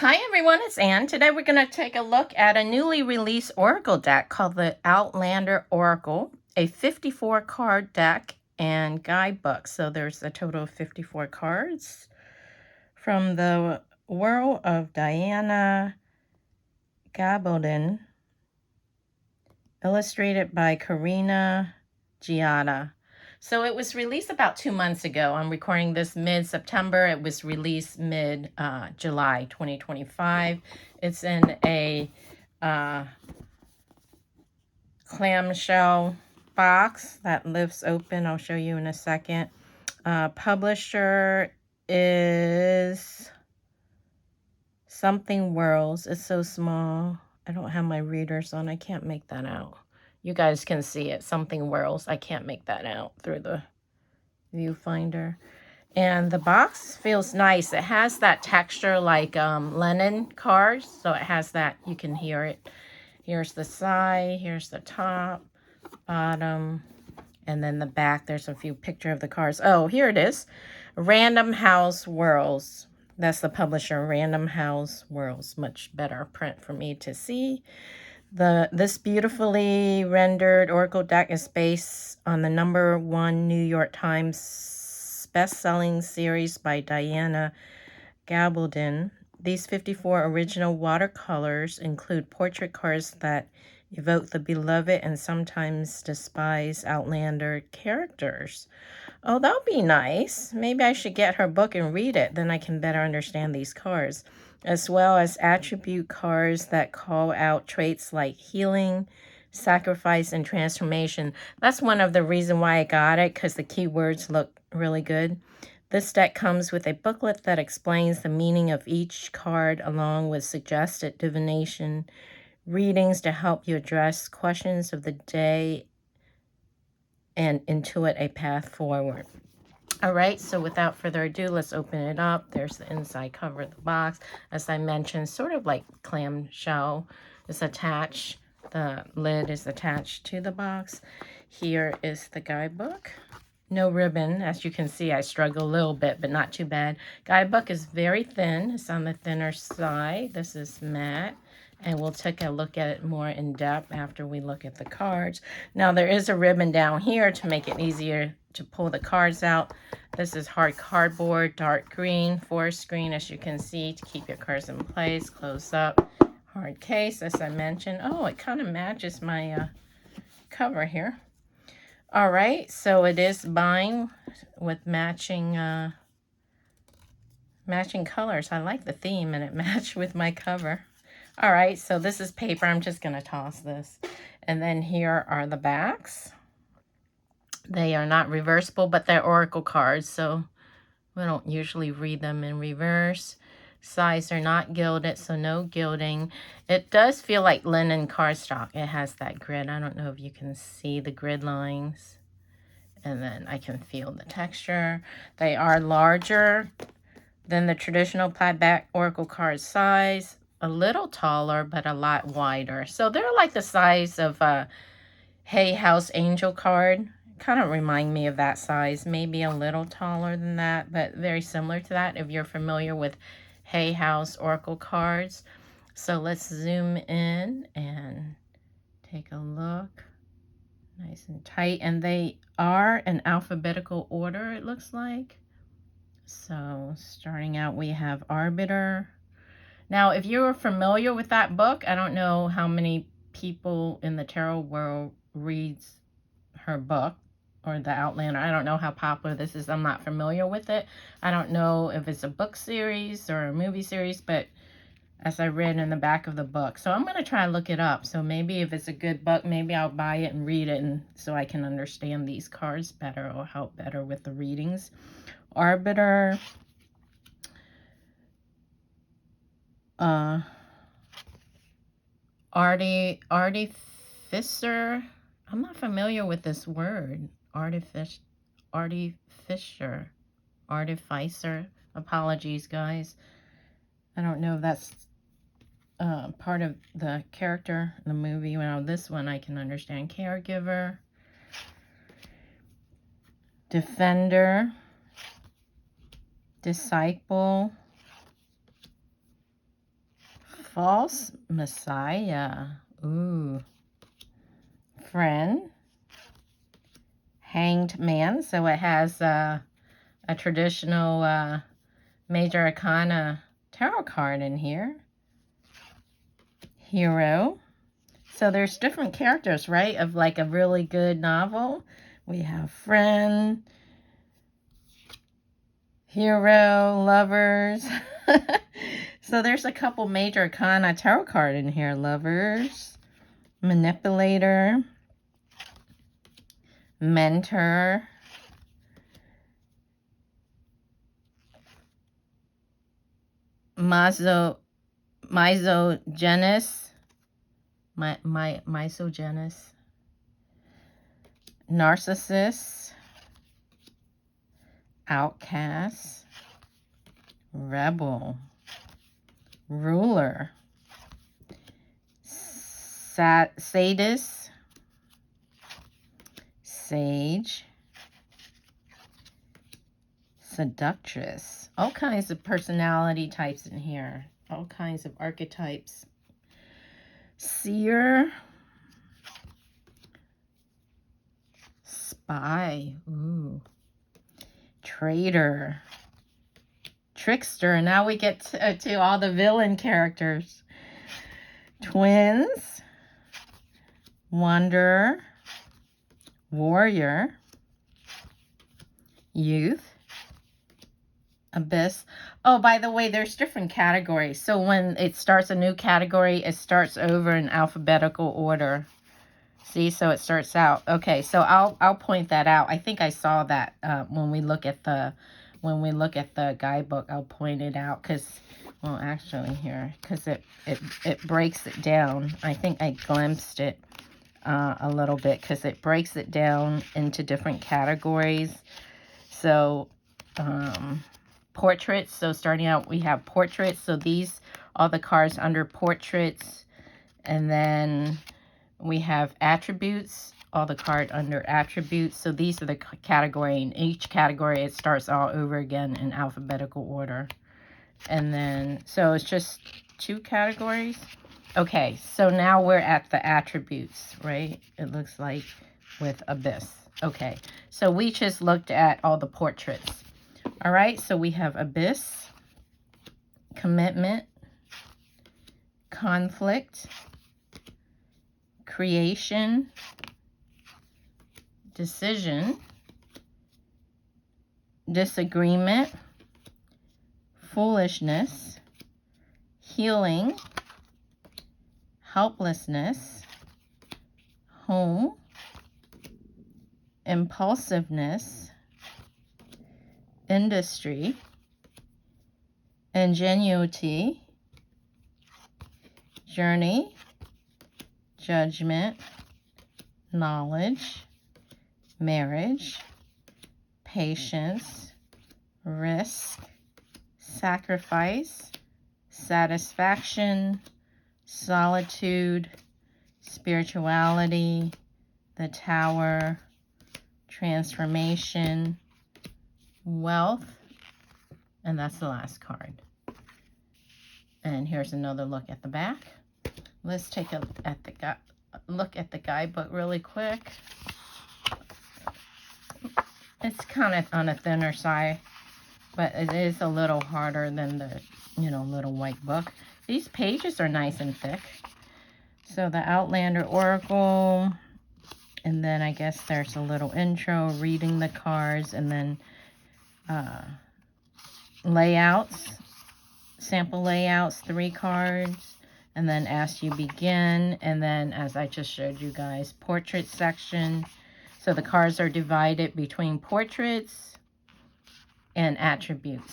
Hi everyone, it's Anne. Today we're going to take a look at a newly released Oracle deck called the Outlander Oracle, a 54 card deck and guidebook. So there's a total of 54 cards from the world of Diana Gabaldon, illustrated by Karina, Giada. So it was released about 2 months ago. I'm recording this mid-September. It was released mid-July 2025. It's in a clamshell box that lifts open. I'll show you in a second. Publisher is Something Worlds. It's so small. I don't have my readers on. I can't make that out. You guys can see it. Something Worlds. I can't make that out through the viewfinder. And the box feels nice. It has that texture like linen cards. So it has that. You can hear it. Here's the side. Here's the top, bottom, and then the back. There's a few pictures of the cards. Oh, here it is. Random House Worlds. That's the publisher, Random House Worlds. Much better print for me to see. This beautifully rendered Oracle deck is based on the #1 New York Times best-selling series by Diana Gabaldon. These 54 original watercolors include portrait cards that evoke the beloved and sometimes despised Outlander characters. Oh, that'll be nice. Maybe I should get her book and read it. Then I can better understand these cards. As well as attribute cards that call out traits like healing, sacrifice, and transformation. That's one of the reasons why I got it, because the keywords look really good. This deck comes with a booklet that explains the meaning of each card along with suggested divination readings to help you address questions of the day and intuit a path forward. All right, so without further ado, let's open it up. There's the inside cover of the box. As I mentioned, sort of like clamshell is attached. The lid is attached to the box. Here is the guidebook. No ribbon. As you can see, I struggle a little bit, but not too bad. Guidebook is very thin. It's on the thinner side. This is matte. And we'll take a look at it more in depth after we look at the cards. Now, there is a ribbon down here to make it easier to pull the cards out. This is hard cardboard, dark green, forest green, as you can see, to keep your cards in place. Close up. Hard case, as I mentioned. Oh, it kind of matches my cover here. All right, so it is bound with matching colors. I like the theme, and it matched with my cover. All right, so this is paper. I'm just going to toss this. And then here are the backs. They are not reversible, but they're Oracle cards, so we don't usually read them in reverse. Sides are not gilded, so no gilding. It does feel like linen cardstock. It has that grid. I don't know if you can see the grid lines. And then I can feel the texture. They are larger than the traditional plaid-back Oracle card size. A little taller, but a lot wider. So they're like the size of a Hay House Angel card. Kind of remind me of that size. Maybe a little taller than that, but very similar to that if you're familiar with Hay House Oracle cards. So let's zoom in and take a look. Nice and tight. And they are in alphabetical order, it looks like. So starting out, we have Arbiter. Now, if you're familiar with that book, I don't know how many people in the tarot world reads her book or the Outlander. I don't know how popular this is. I'm not familiar with it. I don't know if it's a book series or a movie series, but as I read in the back of the book. So I'm going to try and look it up. So maybe if it's a good book, maybe I'll buy it and read it and so I can understand these cards better or help better with the readings. Arbiter. Artificer. I'm not familiar with this word. Artificer. Apologies, guys. I don't know if that's part of the character in the movie. Well, this one I can understand. Caregiver. Defender. Disciple. False Messiah. Ooh. Friend. Hanged Man. So it has a traditional Major Arcana tarot card in here. Hero. So there's different characters, right, of like a really good novel. We have friend, hero, lovers. So there's a couple Major Arcana tarot card in here. Lovers, manipulator, mentor, misogenous, narcissist, outcast, rebel, ruler, sadist, sage, seductress. All kinds of personality types in here. All kinds of archetypes. Seer, spy, ooh, traitor, trickster. And now we get to all the villain characters. Twins, wanderer, warrior, youth, abyss. Oh, by the way, there's different categories. So when it starts a new category, it starts over in alphabetical order. See, so it starts out. Okay, so I'll point that out. I think I saw that when we look at the guidebook. I'll point it out because, well, actually here, because it breaks it down. I think I glimpsed it a little bit because it breaks it down into different categories. So portraits. So starting out, we have portraits. So these are the cards under portraits, and then we have attributes, all the card under attributes. So these are the category. In each category, it starts all over again in alphabetical order. And then, so it's just 2 categories. Okay, so now we're at the attributes, right? It looks like with abyss. Okay, so we just looked at all the portraits. All right, so we have abyss, commitment, conflict, creation, decision, disagreement, foolishness, healing, helplessness, home, impulsiveness, industry, ingenuity, journey, judgment, knowledge, marriage, patience, risk, sacrifice, satisfaction, solitude, spirituality, the tower, transformation, wealth, and that's the last card. And here's another look at the back. Let's take a look at the guidebook really quick. It's kind of on a thinner side, but it is a little harder than the, little white book. These pages are nice and thick. So the Outlander Oracle, and then I guess there's a little intro, reading the cards, and then layouts, sample layouts, 3 cards, and then as you begin, and then as I just showed you guys, portrait section. So the cards are divided between portraits and attributes.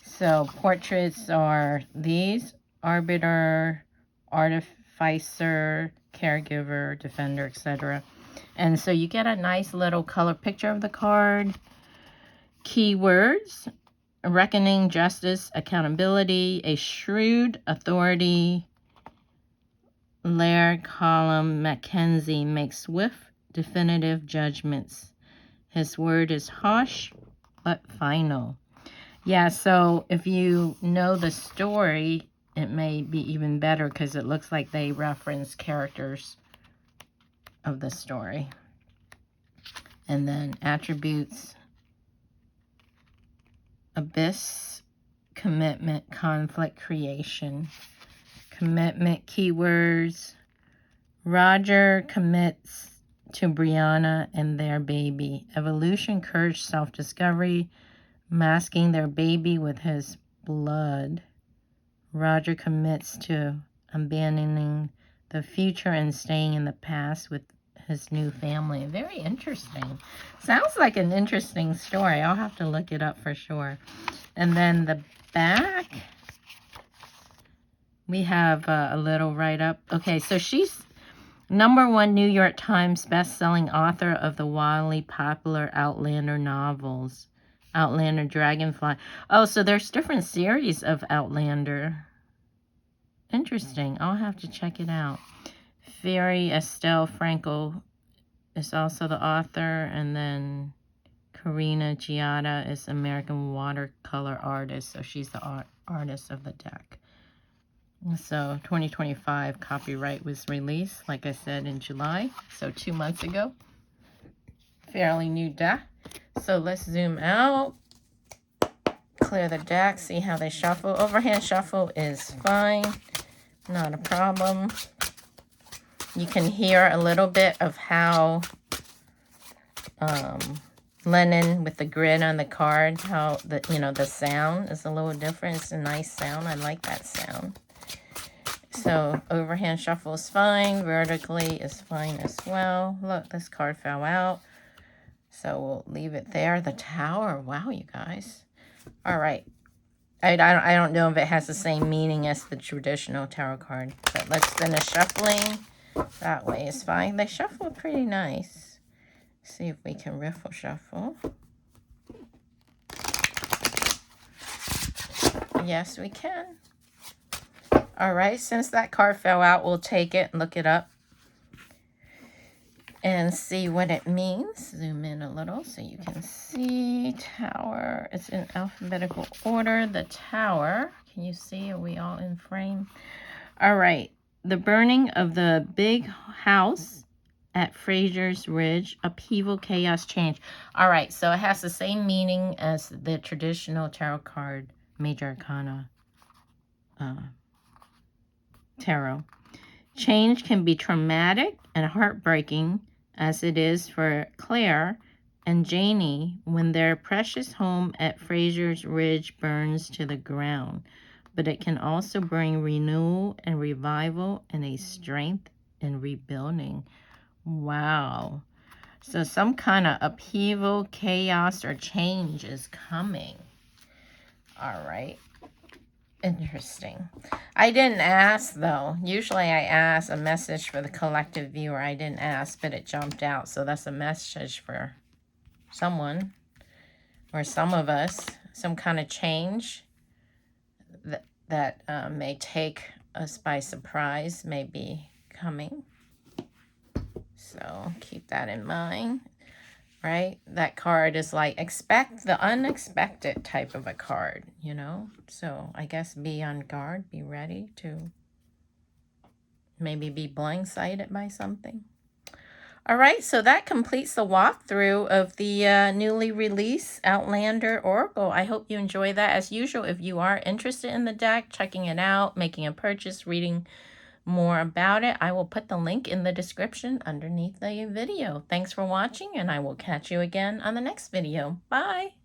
So portraits are these: arbiter, artificer, caregiver, defender, etc. And so you get a nice little color picture of the card. Keywords: reckoning, justice, accountability, a shrewd authority, Laird, Column, Mackenzie makes swift, definitive judgments. His word is harsh, but final. Yeah, so if you know the story, it may be even better because it looks like they reference characters of the story. And then attributes, abyss, commitment, conflict, creation. Commitment keywords. Roger commits to Brianna and their baby. Evolution, courage, self-discovery. Masking their baby with his blood. Roger commits to abandoning the future and staying in the past with his new family. Very interesting. Sounds like an interesting story. I'll have to look it up for sure. And then the back, we have a little write-up. Okay, so she's #1 New York Times best-selling author of the wildly popular Outlander novels. Outlander, Dragonfly. Oh, so there's different series of Outlander. Interesting. I'll have to check it out. Fairy Estelle Frankel is also the author. And then Karina Giada is American watercolor artist. So she's the artist of the deck. So 2025 copyright was released, like I said, in July. So 2 months ago. Fairly new deck. So let's zoom out. Clear the deck. See how they shuffle. Overhand shuffle is fine. Not a problem. You can hear a little bit of how Lennon with the grid on the card, how the sound is a little different. It's a nice sound. I like that sound. So overhand shuffle is fine. Vertically is fine as well. Look, this card fell out. So we'll leave it there. The Tower. Wow, you guys. All right. I don't know if it has the same meaning as the traditional tarot card. But let's finish shuffling. That way is fine. They shuffle pretty nice. See if we can riffle shuffle. Yes, we can. All right. Since that card fell out, we'll take it and look it up. And see what it means. Zoom in a little so you can see. Tower. It's in alphabetical order. The Tower. Can you see? Are we all in frame? All right. The burning of the big house at Fraser's Ridge. Upheaval, chaos, change. All right. So it has the same meaning as the traditional tarot card, Major Arcana tarot. Change can be traumatic and heartbreaking, as it is for Claire and Janie when their precious home at Fraser's Ridge burns to the ground. But it can also bring renewal and revival and a strength in rebuilding. Wow. So some kind of upheaval, chaos, or change is coming. All right. Interesting. I didn't ask, though. Usually I ask a message for the collective viewer. I didn't ask, but it jumped out. So that's a message for someone or some of us. Some kind of change that may take us by surprise may be coming. So keep that in mind. Right? That card is like, expect the unexpected type of a card, you know? So I guess be on guard, be ready to maybe be blindsided by something. All right, so that completes the walkthrough of the newly released Outlander Oracle. I hope you enjoy that. As usual, if you are interested in the deck, checking it out, making a purchase, reading more about it, I will put the link in the description underneath the video. Thanks for watching, and I will catch you again on the next video. Bye!